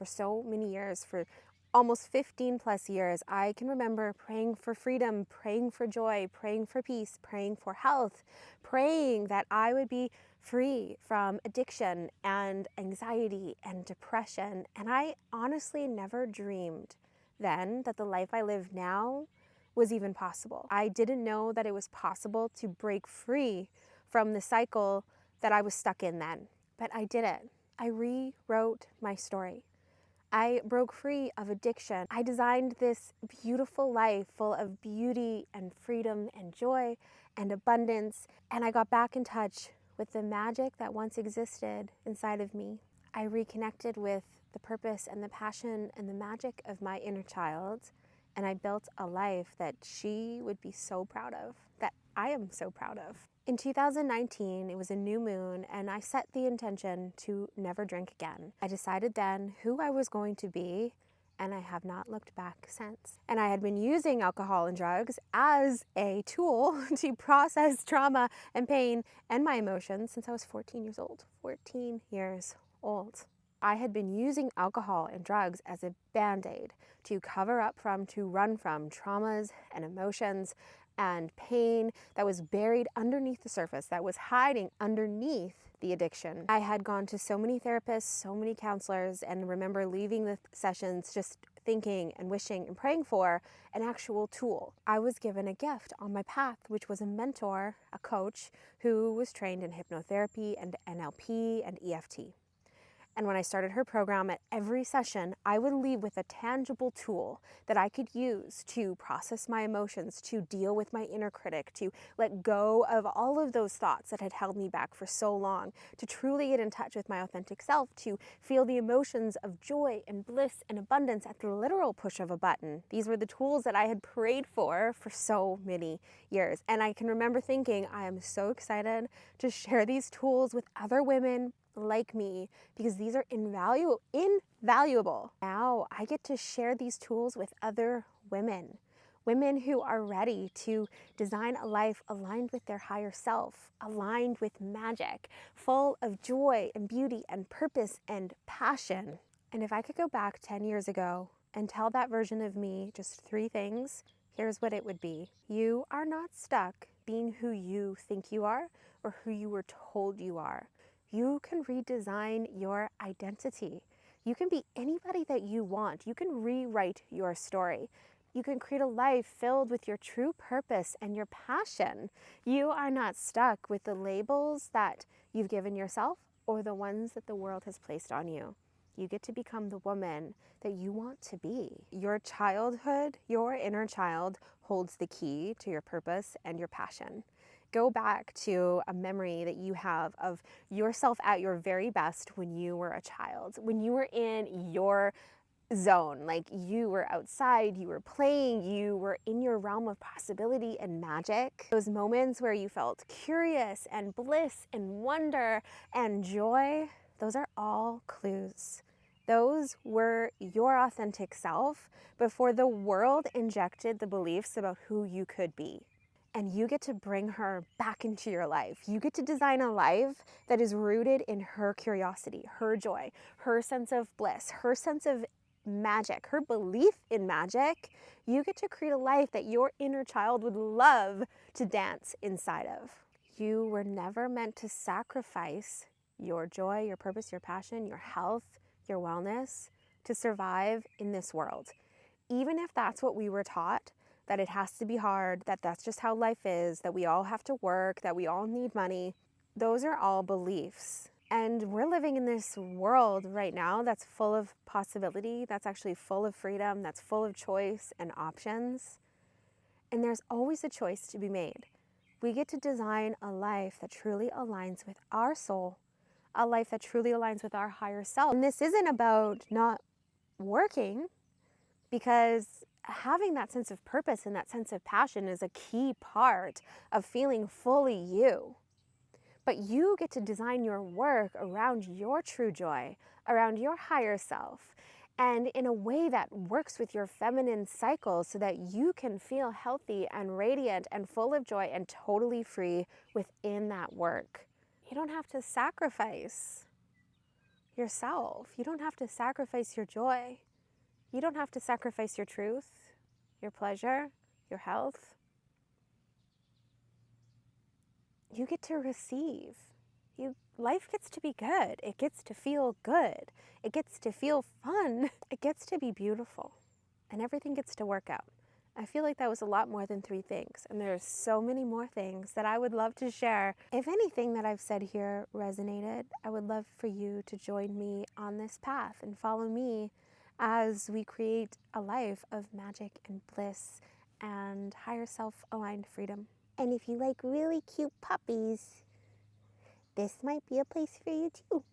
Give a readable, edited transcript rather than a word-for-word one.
for so many years, for almost 15 plus years, I can remember praying for freedom, praying for joy, praying for peace, praying for health, praying that I would be free from addiction and anxiety and depression. And I honestly never dreamed then that the life I live now was even possible. I didn't know that it was possible to break free from the cycle that I was stuck in then, but I did it. I rewrote my story. I broke free of addiction. I designed this beautiful life full of beauty and freedom and joy and abundance, and I got back in touch with the magic that once existed inside of me. I reconnected with the purpose and the passion and the magic of my inner child, and I built a life that she would be so proud of, that I am so proud of. In 2019, it was a new moon, and I set the intention to never drink again. I decided then who I was going to be, and I have not looked back since. And I had been using alcohol and drugs as a tool to process trauma and pain and my emotions since I was 14 years old. 14 years old. I had been using alcohol and drugs as a band-aid to cover up from, to run from traumas and emotions and pain that was buried underneath the surface, that was hiding underneath the addiction. I had gone to so many therapists, so many counselors, and remember leaving the sessions just thinking and wishing and praying for an actual tool. I was given a gift on my path, which was a mentor, a coach who was trained in hypnotherapy and NLP and EFT. And when I started her program, at every session, I would leave with a tangible tool that I could use to process my emotions, to deal with my inner critic, to let go of all of those thoughts that had held me back for so long, to truly get in touch with my authentic self, to feel the emotions of joy and bliss and abundance at the literal push of a button. These were the tools that I had prayed for so many years. And I can remember thinking, I am so excited to share these tools with other women like me, because these are invaluable. Now I get to share these tools with other women who are ready to design a life aligned with their higher self, aligned with magic, full of joy and beauty and purpose and passion. And if I could go back 10 years ago and tell that version of me just 3 things, here's what it would be. You are not stuck being who you think you are or who you were told you are. You can redesign your identity. You can be anybody that you want. You can rewrite your story. You can create a life filled with your true purpose and your passion. You are not stuck with the labels that you've given yourself or the ones that the world has placed on you. You get to become the woman that you want to be. Your childhood, your inner child, holds the key to your purpose and your passion. Go back to a memory that you have of yourself at your very best when you were a child, when you were in your zone, like you were outside, you were playing, you were in your realm of possibility and magic. Those moments where you felt curious and bliss and wonder and joy, those are all clues. Those were your authentic self before the world injected the beliefs about who you could be. And you get to bring her back into your life. You get to design a life that is rooted in her curiosity, her joy, her sense of bliss, her sense of magic, her belief in magic. You get to create a life that your inner child would love to dance inside of. You were never meant to sacrifice your joy, your purpose, your passion, your health, your wellness to survive in this world. Even if that's what we were taught, that it has to be hard, that that's just how life is, that we all have to work, that we all need money. Those are all beliefs. And we're living in this world right now that's full of possibility, that's actually full of freedom, that's full of choice and options. And there's always a choice to be made. We get to design a life that truly aligns with our soul, a life that truly aligns with our higher self. And this isn't about not working, because having that sense of purpose and that sense of passion is a key part of feeling fully you. But you get to design your work around your true joy, around your higher self, and in a way that works with your feminine cycle so that you can feel healthy and radiant and full of joy and totally free within that work. You don't have to sacrifice yourself. You don't have to sacrifice your joy. You don't have to sacrifice your truth, your pleasure, your health. You get to receive. Life gets to be good. It gets to feel good. It gets to feel fun. It gets to be beautiful. And everything gets to work out. I feel like that was a lot more than 3 things. And there's so many more things that I would love to share. If anything that I've said here resonated, I would love for you to join me on this path and follow me as we create a life of magic and bliss and higher self-aligned freedom. And if you like really cute puppies, this might be a place for you too.